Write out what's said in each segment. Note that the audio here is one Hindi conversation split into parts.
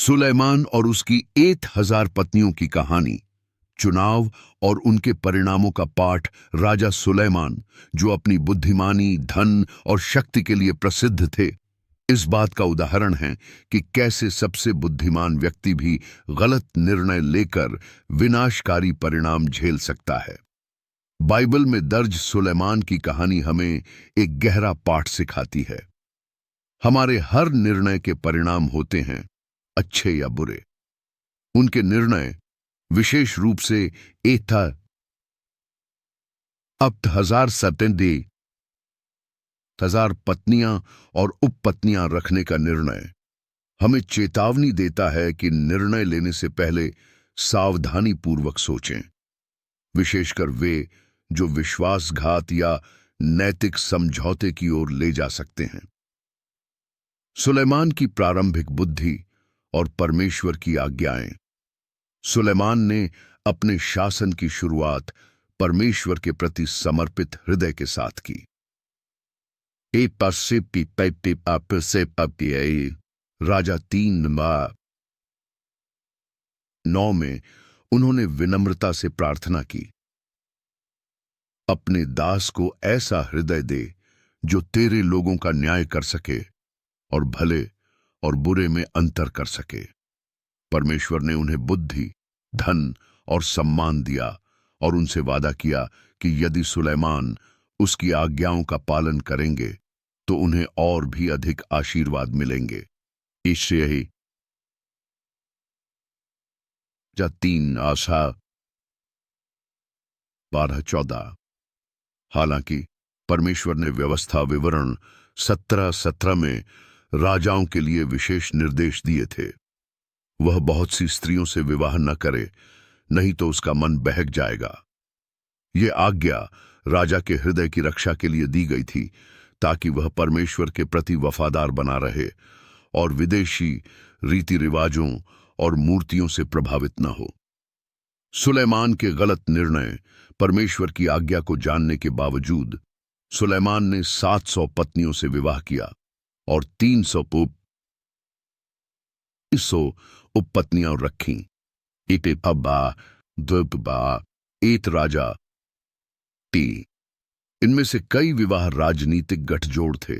सुलेमान और उसकी 1000 पत्नियों की कहानी, चुनाव और उनके परिणामों का पाठ। राजा सुलेमान, जो अपनी बुद्धिमानी, धन और शक्ति के लिए प्रसिद्ध थे, इस बात का उदाहरण है कि कैसे सबसे बुद्धिमान व्यक्ति भी गलत निर्णय लेकर विनाशकारी परिणाम झेल सकता है। बाइबल में दर्ज सुलेमान की कहानी हमें एक गहरा पाठ सिखाती है। हमारे हर निर्णय के परिणाम होते हैं, अच्छे या बुरे। उनके निर्णय, विशेष रूप से एथा अब 1000 पत्नियां और उपपत्नियां रखने का निर्णय, हमें चेतावनी देता है कि निर्णय लेने से पहले सावधानी पूर्वक सोचें, विशेषकर वे जो विश्वासघात या नैतिक समझौते की ओर ले जा सकते हैं। सुलेमान की प्रारंभिक बुद्धि और परमेश्वर की आज्ञाएं। सुलेमान ने अपने शासन की शुरुआत परमेश्वर के प्रति समर्पित हृदय के साथ की। राजा 3:9 में उन्होंने विनम्रता से प्रार्थना की, अपने दास को ऐसा हृदय दे जो तेरे लोगों का न्याय कर सके और भले और बुरे में अंतर कर सके। परमेश्वर ने उन्हें बुद्धि, धन और सम्मान दिया और उनसे वादा किया कि यदि सुलेमान उसकी आज्ञाओं का पालन करेंगे तो उन्हें और भी अधिक आशीर्वाद मिलेंगे। इससे ही 3 आशा 12-14। हालांकि परमेश्वर ने व्यवस्था विवरण 17-17 में राजाओं के लिए विशेष निर्देश दिए थे। वह बहुत सी स्त्रियों से विवाह न करे, नहीं तो उसका मन बहक जाएगा। ये आज्ञा राजा के हृदय की रक्षा के लिए दी गई थी, ताकि वह परमेश्वर के प्रति वफादार बना रहे और विदेशी रीति रिवाजों और मूर्तियों से प्रभावित न हो। सुलेमान के गलत निर्णय। परमेश्वर की आज्ञा को जानने के बावजूद सुलेमान ने 700 पत्नियों से विवाह किया और 300 उपपत्नियां रखीं। एत राजा टी। इनमें से कई विवाह राजनीतिक गठजोड़ थे,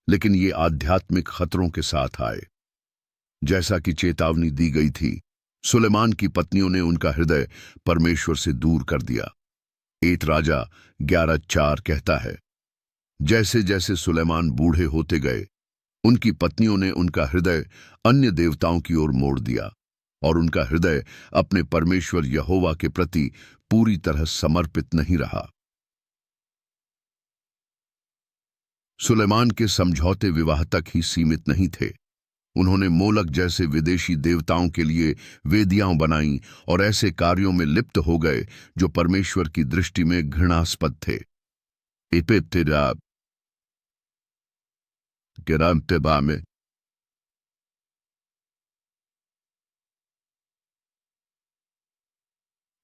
लेकिन ये आध्यात्मिक खतरों के साथ आए। जैसा कि चेतावनी दी गई थी, सुलेमान की पत्नियों ने उनका हृदय परमेश्वर से दूर कर दिया। एत राजा 11:4 कहता है, जैसे जैसे सुलेमान बूढ़े होते गए, उनकी पत्नियों ने उनका हृदय अन्य देवताओं की ओर मोड़ दिया और उनका हृदय अपने परमेश्वर यहोवा के प्रति पूरी तरह समर्पित नहीं रहा। सुलेमान के समझौते विवाह तक ही सीमित नहीं थे। उन्होंने मोलक जैसे विदेशी देवताओं के लिए वेदियां बनाईं और ऐसे कार्यों में लिप्त हो गए जो परमेश्वर की दृष्टि में घृणास्पद थे। में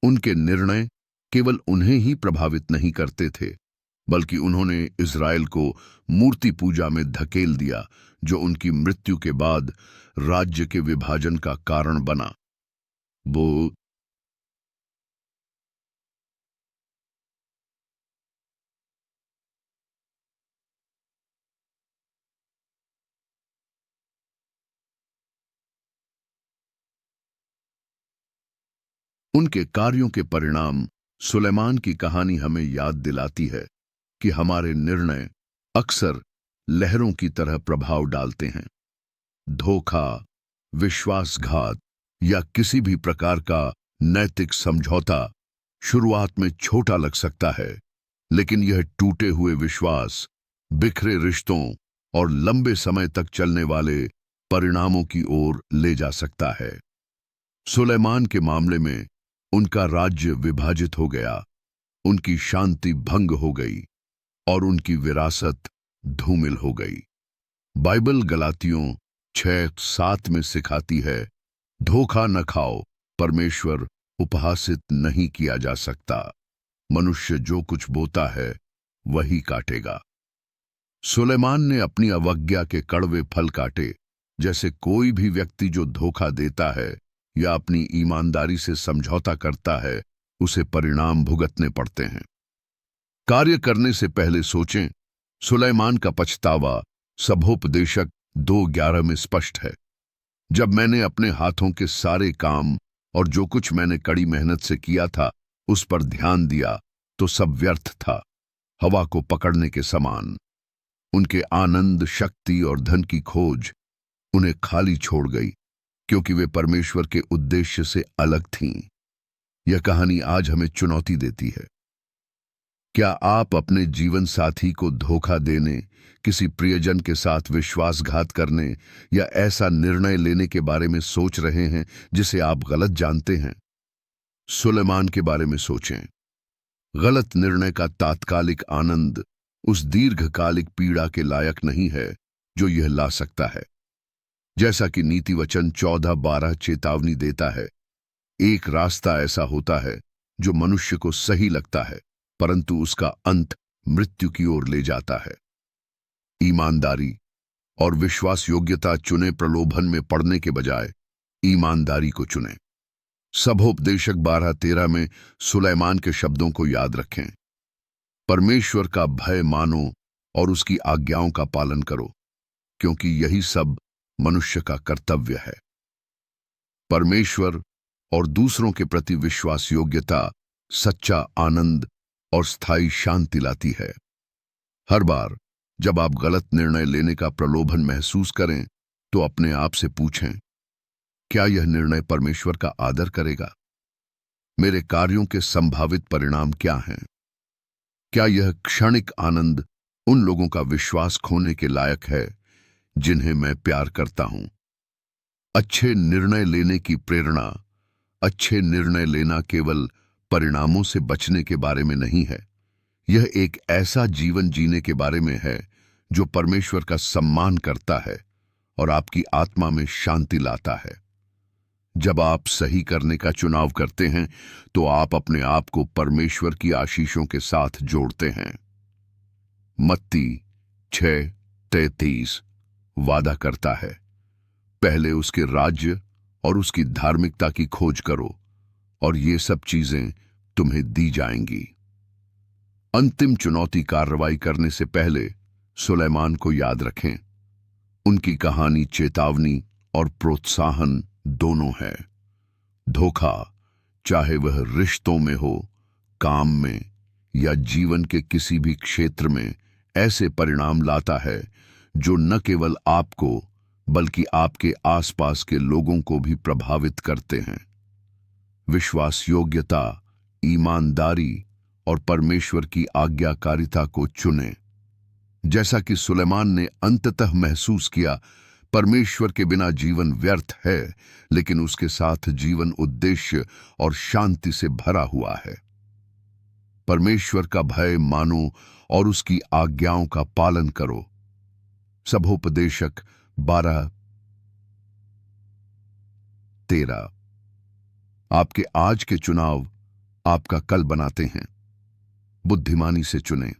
उनके निर्णय केवल उन्हें ही प्रभावित नहीं करते थे, बल्कि उन्होंने इज़राइल को मूर्ति पूजा में धकेल दिया, जो उनकी मृत्यु के बाद राज्य के विभाजन का कारण बना। वो उनके कार्यों के परिणाम। सुलेमान की कहानी हमें याद दिलाती है कि हमारे निर्णय अक्सर लहरों की तरह प्रभाव डालते हैं। धोखा, विश्वासघात या किसी भी प्रकार का नैतिक समझौता शुरुआत में छोटा लग सकता है, लेकिन यह टूटे हुए विश्वास, बिखरे रिश्तों और लंबे समय तक चलने वाले परिणामों की ओर ले जा सकता है। सुलेमान के मामले में उनका राज्य विभाजित हो गया, उनकी शांति भंग हो गई और उनकी विरासत धूमिल हो गई। बाइबल गलातियों 6:7 में सिखाती है, धोखा न खाओ, परमेश्वर उपहासित नहीं किया जा सकता। मनुष्य जो कुछ बोता है वही काटेगा। सुलेमान ने अपनी अवज्ञा के कड़वे फल काटे जैसे कोई भी व्यक्ति जो धोखा देता है या अपनी ईमानदारी से समझौता करता है, उसे परिणाम भुगतने पड़ते हैं। कार्य करने से पहले सोचें। सुलेमान का पछतावा सभोपदेशक 2:11 में स्पष्ट है। जब मैंने अपने हाथों के सारे काम और जो कुछ मैंने कड़ी मेहनत से किया था उस पर ध्यान दिया तो सब व्यर्थ था, हवा को पकड़ने के समान। उनके आनंद, शक्ति और धन की खोज उन्हें खाली छोड़ गई, क्योंकि वे परमेश्वर के उद्देश्य से अलग थीं। यह कहानी आज हमें चुनौती देती है। क्या आप अपने जीवन साथी को धोखा देने, किसी प्रियजन के साथ विश्वासघात करने या ऐसा निर्णय लेने के बारे में सोच रहे हैं जिसे आप गलत जानते हैं? सुलेमान के बारे में सोचें। गलत निर्णय का तात्कालिक आनंद उस दीर्घकालिक पीड़ा के लायक नहीं है जो यह ला सकता है। जैसा कि नीति वचन 14:12 चेतावनी देता है, एक रास्ता ऐसा होता है जो मनुष्य को सही लगता है, परंतु उसका अंत मृत्यु की ओर ले जाता है। ईमानदारी और विश्वास योग्यता चुने, प्रलोभन में पड़ने के बजाय ईमानदारी को चुनें। सभोपदेशक 12:13 में सुलेमान के शब्दों को याद रखें। परमेश्वर का भय मानो और उसकी आज्ञाओं का पालन करो, क्योंकि यही सब मनुष्य का कर्तव्य है। परमेश्वर और दूसरों के प्रति विश्वास योग्यता सच्चा आनंद और स्थायी शांति लाती है। हर बार जब आप गलत निर्णय लेने का प्रलोभन महसूस करें तो अपने आप से पूछें, क्या यह निर्णय परमेश्वर का आदर करेगा? मेरे कार्यों के संभावित परिणाम क्या हैं? क्या यह क्षणिक आनंद उन लोगों का विश्वास खोने के लायक है जिन्हें मैं प्यार करता हूं? अच्छे निर्णय लेने की प्रेरणा। अच्छे निर्णय लेना केवल परिणामों से बचने के बारे में नहीं है, यह एक ऐसा जीवन जीने के बारे में है जो परमेश्वर का सम्मान करता है और आपकी आत्मा में शांति लाता है। जब आप सही करने का चुनाव करते हैं तो आप अपने आप को परमेश्वर की आशीषों के साथ जोड़ते हैं। मत्ती 6:33 वादा करता है, पहले उसके राज्य और उसकी धार्मिकता की खोज करो और ये सब चीजें तुम्हें दी जाएंगी। अंतिम चुनौती कार्रवाई करने से पहले सुलेमान को याद रखें। उनकी कहानी चेतावनी और प्रोत्साहन दोनों है। धोखा, चाहे वह रिश्तों में हो, काम में या जीवन के किसी भी क्षेत्र में, ऐसे परिणाम लाता है जो न केवल आपको बल्कि आपके आसपास के लोगों को भी प्रभावित करते हैं। विश्वास योग्यता, ईमानदारी और परमेश्वर की आज्ञाकारिता को चुनें। जैसा कि सुलेमान ने अंततः महसूस किया, परमेश्वर के बिना जीवन व्यर्थ है, लेकिन उसके साथ जीवन उद्देश्य और शांति से भरा हुआ है। परमेश्वर का भय मानो और उसकी आज्ञाओं का पालन करो। सभोपदेशक 12:13। आपके आज के चुनाव आपका कल बनाते हैं। बुद्धिमानी से चुनें।